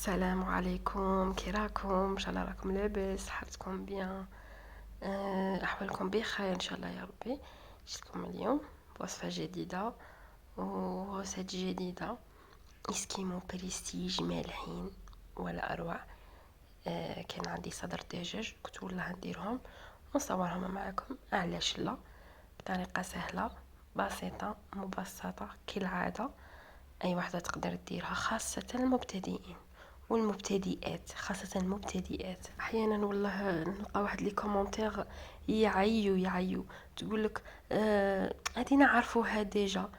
السلام عليكم، كي راكم؟ ان شاء الله راكم لاباس، صحتكم بيان. احوالكم بخير ان شاء الله يا ربي. جيتكم اليوم بوصفه جديده وغوصات جديده، اسكيمو بريستيج مالحين ولا اروع. كان عندي صدر دجاج، قلت والله نديرهم ونصورهم معكم، علاش لا؟ بطريقه سهله بسيطه مبسطه كالعاده، اي واحده تقدر تديرها، خاصه المبتدئين والمبتدئات، خاصة المبتدئات. احيانا والله نلقى واحد لي كومونتير يعيو تقولك هادي نعرفوها ديجا.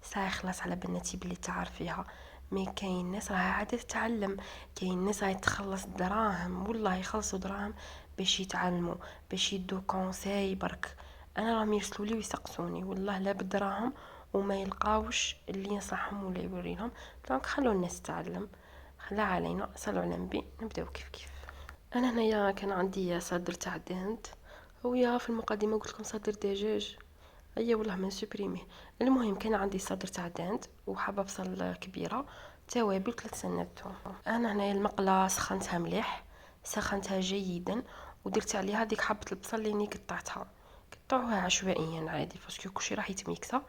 ساعي خلاص، على بناتي بلي تعرفيها. مي كاين ناس راها عادة تتعلم، كاين ناس راهي تخلص دراهم، والله يخلصوا دراهم باش يتعلموا، باش يدو كونساي برك. انا راهم يرسلوا لي ويسقسوني والله لا بالدراهم وما يلقاوش اللي ينصحهم ولا يوريهم. دونك خلوا الناس تتعلم، لا علينا، صلوا على النبي، نبداو كيف كيف. انا هنايا كان عندي صدر تاع دهنت، ويا في المقدمه قلت لكم صدر دجاج، اي والله ما نسوبريميه. المهم كان عندي صدر تاع دهنت وحبه بصل كبيره، توابل 3 سنات ثوم. انا هنايا المقله سخنتها مليح، سخنتها جيدا، ودرت عليها ديك حبه البصل اللي قطعتها، قطعوها عشوائيا عادي باسكو كلشي راح يتميكسا.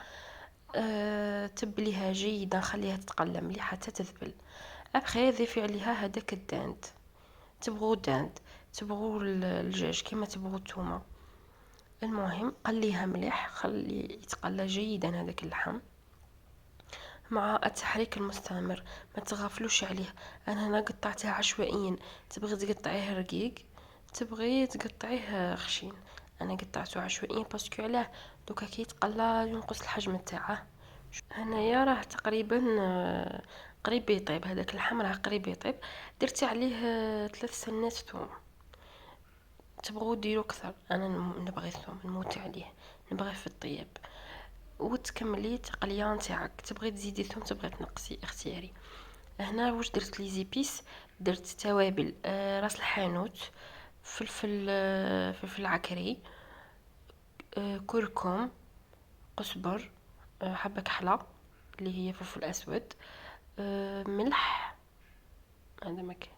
تبليها جيدا، خليها تتقلى مليح حتى تذبل. ابخي ضيفي عليها هذاك الداند، تبغوا داند تبغوا الدجاج كيما تبغوا التومه. المهم قليها مليح، خلي يتقلى جيدا هذاك اللحم مع التحريك المستمر، ما تغفلوش عليه. انا هنا قطعتها عشوائيا، تبغي تقطعيه رقيق تبغي تقطعيه خشين، انا قطعته عشوائيا باسكو علاه دوكا كي يتقلى ينقص الحجم تاعه. هنايا راه تقريبا قريب يطيب هذاك اللحم، راه قريب يطيب. درت عليه 3 سنات ثوم، تبغوا ديروا اكثر، انا نبغي الثوم نموت عليه، نبغي في الطياب. وتكملي تقليه نتاعك، تبغي تزيدي ثوم تبغي تنقصي اختياري. هنا واش درت لي زيبيس؟ درت توابل راس الحانوت، فلفل عكري، كركم، قزبر، حبة كحلة اللي هي فلفل اسود، ملح، هذا ما كان.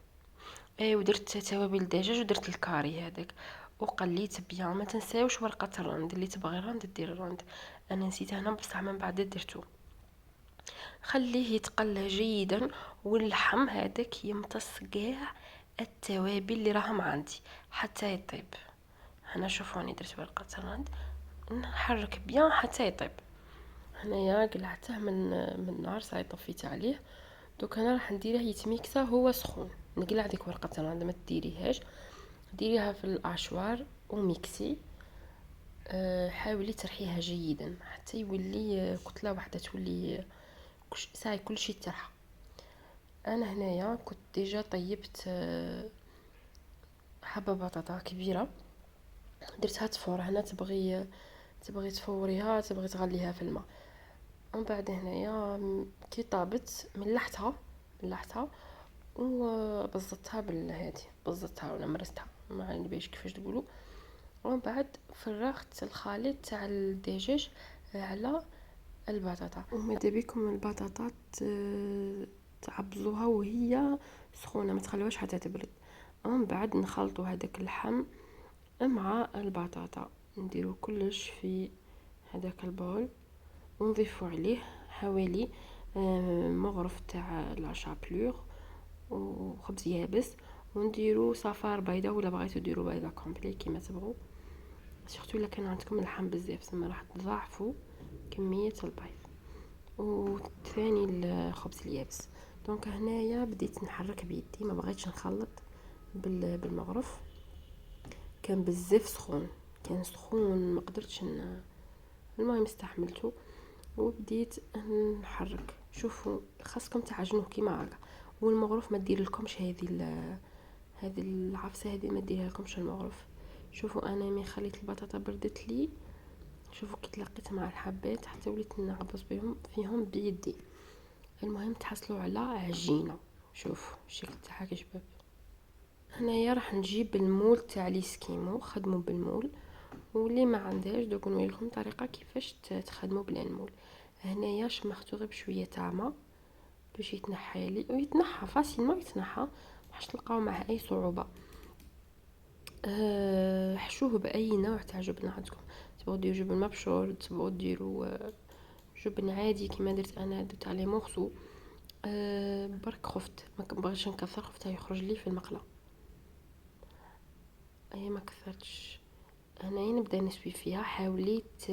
اي ودرت توابل الدجاج ودرت الكاري هذاك، وقليت بيان. ما تنساوش ورقه الرند، اللي تبغي الرند دير الرند، انا نسيت هنا بصح من بعد درتو. خليه يتقلى جيدا، واللحم هذاك يمتص كاع التوابل اللي راهم عندي حتى يطيب. هنا شوفوا راني درت ورقه الرند، نحرك بيان حتى يطيب. هنايا قلعته من النار، صاي طفيت عليه. دوك انا راح نديره يتميكسا هو سخون، نقلع ديك ورقه الرند ما تديريهاش، ديريها في الاعشوار وميكسي. حاولي ترحيها جيدا حتى يولي كتله واحده، تولي ساعي كلشي ترحى. انا هنايا كنت ديجا طيبت حبه بطاطا كبيره، درتها تفور. هنا تبغي تفوريها، تبغي تغليها في الماء. ومن بعد هنايا كي طابت ملحتها وبزطتها بالهادي، بزطتها ولا مرستها، ما عندي باش كيفاش تقولوا. ومن بعد فرغت الخليط تاع الدجاج على البطاطا، وماذا بكم البطاطا تعبزوها وهي سخونه، ما تخلوهاش حتى تبرد. ومن بعد نخلطوا هذاك اللحم مع البطاطا، نديرو كلش في هذاك البول، ونضيفوا عليه حوالي مغرف تاع لا شابلور وخبز يابس، ونديرو صفار بيضه ولا بغيتو ديروا بيضه كومبلي كيما تبغوا. سورتو الا كان عندكم اللحم بزاف سما راح تضاعفوا كميه البيض. وثاني الخبز اليابس. دونك هنايا بديت نحرك بيدي، ما بغيتش نخلط بالمغرف، كان بزاف سخون، كان سخون ما قدرتش المهم استحملته وبديت نحرك. شوفوا خاصكم تعجنوه كيما هكا، والمغرف ما دير لكمش هذه العفسه هذه، ما ديرها لكمش المغرف. شوفوا انا مي خليت البطاطا بردت لي، شوفوا كي تلقيت مع الحبات حتى وليت نعبص فيهم بيدي. المهم تحصلوا على عجينه. شوفوا الشكل تاعها كي شباب. هنايا راح نجيب المول تاع ليسكيمو، خدموا بالمول، واللي ما عندهاش دوك نوريلكم طريقه كيفاش تخدموا بلا المول. هنايا شمختو غير بشويه تاع ما، باش يتنحى لي، ويتنحى فاسيل، ما يتنحى باش تلقاو معه اي صعوبه. حشوه باي نوع تعجبنا عندكم، تبغوا ديروا جبن مبشور، تبغوا ديروا جبن عادي كيما درت انا، درت عليه مغصو. برك خفت ما بغيتش نكثر، خفت يخرج لي في المقله، اي ما كثرتش. هنايا نبدا نسوي فيها، حاوليت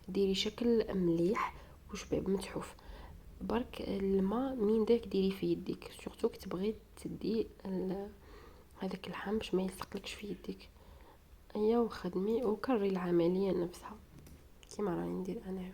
ديري شكل مليح وشباب متحوف. برك الماء من داك ديري في يديك، سورتو كي تبغي تدي هذاك اللحم باش ما يلصقلكش في يديك. ايا وخدمي وكرري العمليه نفسها كيما راني ندير انا.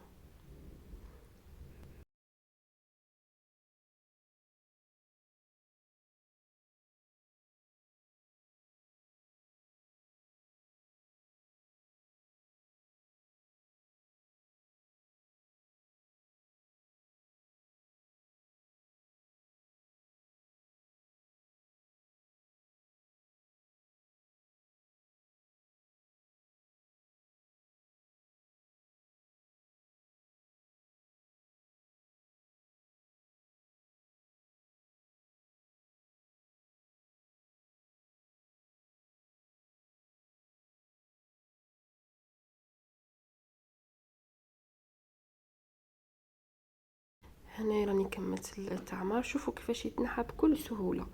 هنا راني كملت التعمار، شوفوا كيفاش يتنحى بكل سهوله،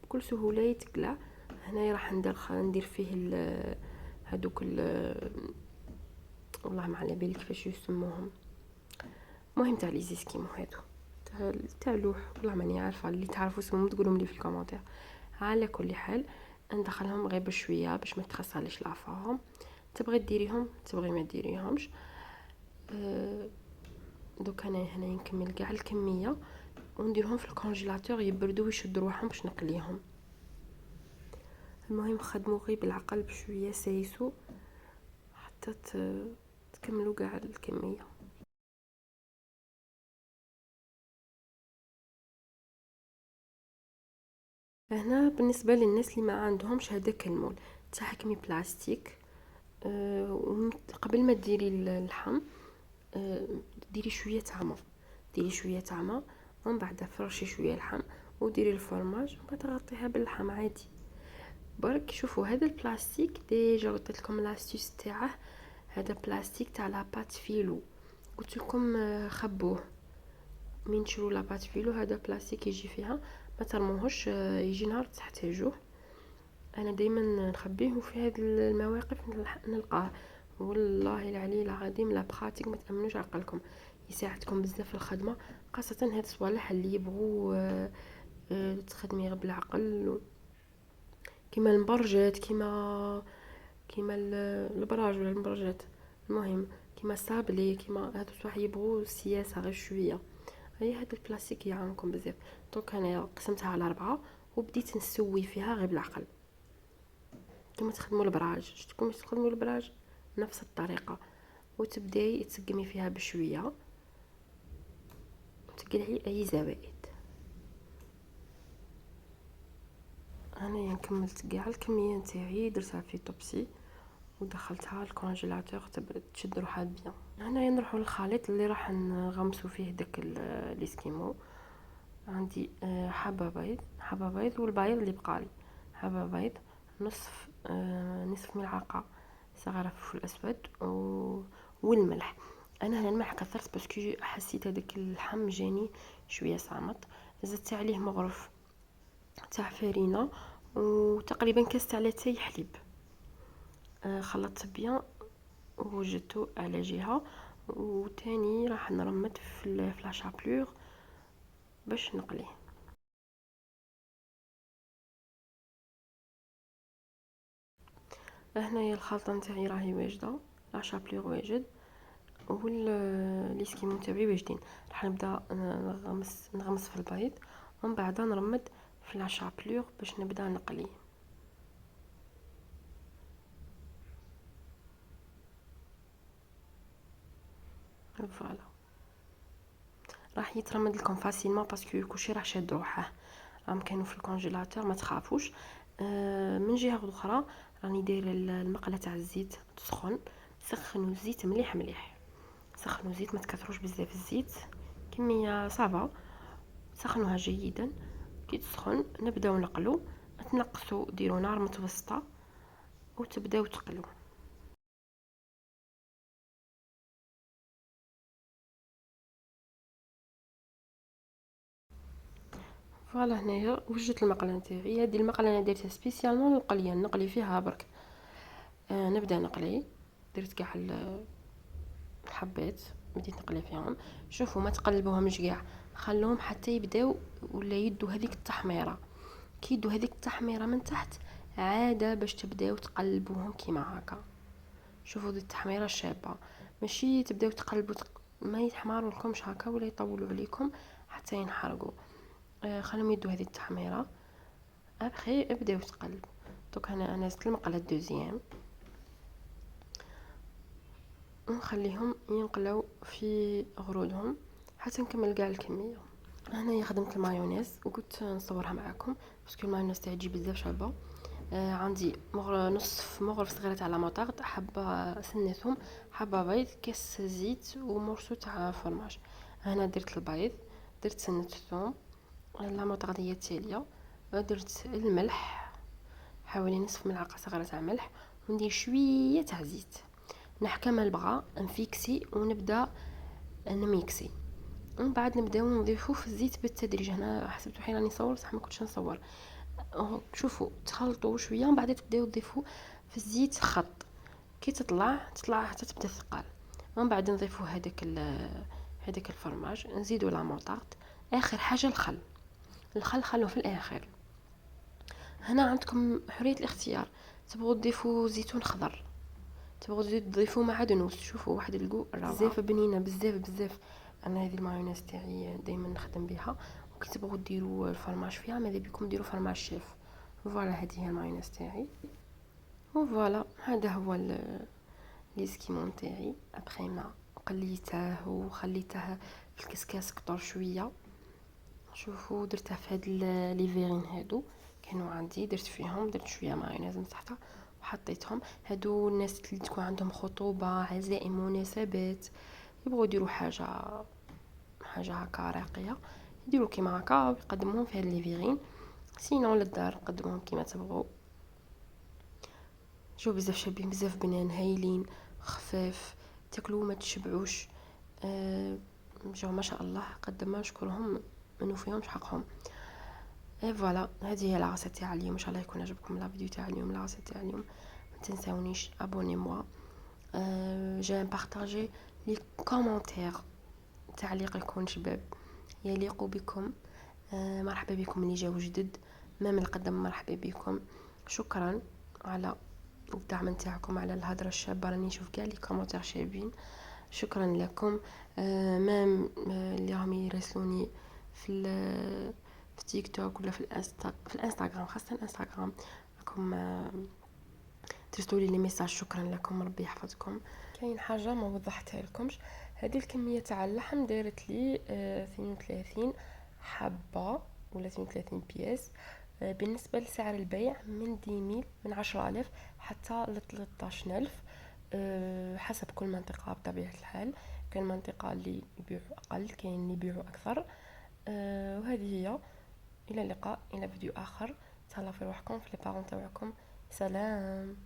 بكل سهوله يتقلع. هنا راح ندير فيه هادوك والله ما على بالي كيفاش يسموهم، المهم تاع لي زيسكيمو هادو، تاع لوح، والله ماني عارفه، اللي تعرفوا اسمهم تقولهم لي في الكومنتير. على كل حال ندخلهم غير بشويه باش ما تخسرليش لافاهم، تبغي ديريهم تبغي ما ديريهمش. دوك انا هنا نكمل كاع الكميه ونديرهم في الكونجيلاتور يبردوا ويشدوا روحهم باش نقليهم. المهم خدموا غير بالعقل بشويه سايسو حتى تكملوا كاع الكميه. هنا بالنسبه للناس اللي ما عندهمش هذاك المول، تحكمي بلاستيك. قبل ما ديري اللحم ديري شويه تاع ما، ديري شويه تاع ما، ومن بعد فرشي شويه لحم وديري الفرماج وبعد غطيها باللحم عادي. برك شوفوا هذا البلاستيك ديجا قلت لكم لاستيس تاعه، هذا بلاستيك تاع لاباط فيلو، قلت لكم خبوه من تشرو لاباط فيلو، هذا بلاستيك يجي فيها، ما ترموهش يجي نهار تحتاجوه. انا دائما نخبيه وفي هذه المواقف نلقاه، والله العلي العظيم لا براتيك ما تامنوش عقلكم، يساعدكم بزاف في الخدمه، خاصه هاد الصوالح اللي يبغوا تخدمي غير بالعقل، كيما المبرجات، كيما البراج ولا المبرجات، المهم كيما السابلي، كيما هادو صح يبغوا سياسه غير شويه. هي هاد البلاستيك يعاونكم بزاف. دونك انا قسمتها على 4 وبديت نسوي فيها غير بالعقل، كيما تخدموا البراج، شفتكم تخدموا البراج نفس الطريقه، وتبداي تسقمي فيها بشويه وتقلعي اي زوائد. انا كملت كاع الكميه نتاعي، درتها في طبسي ودخلتها الكونجيلاتور تبرد تشد روحها بيان. هنايا نروحوا للخليط اللي راح نغمسوا فيه داك الاسكيمو. عندي حبه بيض والبيض اللي بقالي، حبه بيض، نصف ملعقه صغيره فلفل اسود والملح. انا هنا الملح كثرت باسكو حسيت هذاك اللحم جاني شويه صامت. زدت عليه مغرف تاع فرينه وتقريبا كاس تاع لاتاي حليب. خلطت بيان ووجدته على جهه، وتاني راح نرمد في لاشابلور باش نقليه. هنايا الخلطه نتاعي راهي واجده، لاشابلور واجد والاسكيمو تاعي واجدين. راح نبدا نغمس في البيض ومن بعد نرمد في لاشابلور باش نبدا نقليه. فوالا راح يترمد لكم فاسيلمون باسكو كلشي راه شاد روحه، راهم كانوا في الكونجيلاتور ما تخافوش. من جهه اخرى راني دايره المقله تاع الزيت تسخن، سخنوا الزيت مليح مليح، سخنوا الزيت ما تكثروش بزاف الزيت، كميه صافا سخنوها جيدا. كي تسخن نبداو نقلو، تنقصوا ديروا نار متوسطه وتبداو تقلو. فوالا هنايا وجدت المقله نتاعي. هذه المقله انا درتها سبيسيالمون للقليه، نقلي فيها برك. نبدا نقلي، درت كاع الحبات بديت نقلي فيهم. شوفوا ما تقلبوهمش كاع، خلوهم حتى يبداو ولا يدوا هذيك التحميره. كي يدوا هذيك التحميره من تحت عاده باش تبداو تقلبوهم كيما هكا. شوفوا دي التحميره الشابه، ماشي تبداو تقلبوا ما يتحمروا لكمش هكا ولا يطولوا عليكم حتى ينحرقوا. خليهم يدوا هذه التحميره. ابخي ابداو تقلبوا. دوك انا زدت المقله الدوزيام ونخليهم ينقلوا في غرودهم حتى نكمل كاع الكميه. هنايا خدمت المايونيز وقلت نصورها معكم باسكو المايونيز تاعي تجي بزاف شابه. عندي نصف مغرف صغيره تاع لا موطارد، حبه سنيتهم، حبه بيض، كاس زيت ومرسو تاع فرماج. هنا درت البيض، درت سنه الثوم، لا موطارد هي التاليه، درت الملح حوالي نصف ملعقه صغيره تاع ملح، وندير شويه تاع زيت. نحكم البغا نفيكسي ونبدا نميكسي. ومن بعد نبداو نضيفو في الزيت بالتدريج. هنا حسبت حين راني نصور صح ما كنتش نصور. شوفوا تخلطوا شويه ومن بعد تبداو تضيفوا في الزيت خط. كي تطلع حتى تبدا ثقال. ومن بعد نضيفوا هذاك الفرماج، نزيدوا لا موطارد. اخر حاجه الخل خلوه في الاخر. هنا عندكم حريه الاختيار، تبغوا تضيفوا زيتون خضر، تبغوا تضيفوا معدنوس. شوفوا واحد الكو بزاف بنينه بزاف بزاف. انا هذه المايونيز تاعي دائما نخدم بها، وكي تبغوا ديروا الفرماج فيها ماذا بكم ديروا فرماج شيف. فوالا هذه هي المايونيز تاعي. وفوالا هذا هو لي سكيمون تاعي. ابخي ما قليته وخليته في الكسكاس كطر شويه. شوفوا درتها في هاد لي فيرين هادو كانوا عندي، درت فيهم، درت شويه مايونيز من تحتها وحطيتهم. هادو الناس اللي تكون عندهم خطوبه، عزائم، مناسبات، يبغوا يديروا حاجه هكا راقيه، يديروا كيما هكا ويقدموهم في هاد لي فيرين. سينون للدار قدموهم كيما تبغوا. شوف بزاف شابين، بزاف بنان، هايلين، خفاف، تاكلوا ما تشبعوش. جاو ما شاء الله قدما نشكرهم ما نوفيهمش حقهم. اي فوالا هذه هي العصا تاع اليوم. ان شاء الله يكون عجبكم لا فيديو تاع اليوم، العصا تاع اليوم. ما تنساونيش ابوني موا، جيم بارطاجي لي كومونتير، تعليق يكون شباب يليق بكم. مرحبا بكم اللي جاو جدد، ما من القدم مرحبا بكم. شكرا على الدعم نتاعكم، على الهضره الشابه، راني نشوف كاع لي كومونتير شابين. شكرا لكم. مام اللي راهم يراسلوني في في تيك توك ولا في الانستغرام، خاصه الانستغرام راكم ترسلوا لي ميساج، شكرا لكم، ربي يحفظكم. كاين حاجه ما وضحتها لكمش، هذه الكميه تاع اللحم دارت لي 32 حبه ولا 32 بياس. بالنسبه لسعر البيع من 10000 من 10000 حتى ل 13000 حسب كل منطقه بطبيعه الحال. كاين منطقه اللي يبيعوا اقل، كاين اللي يبيعوا اكثر. وهذه هي. الى اللقاء، الى فيديو اخر. تهلاو في روحكم، في لي بارون تاعكم. سلام.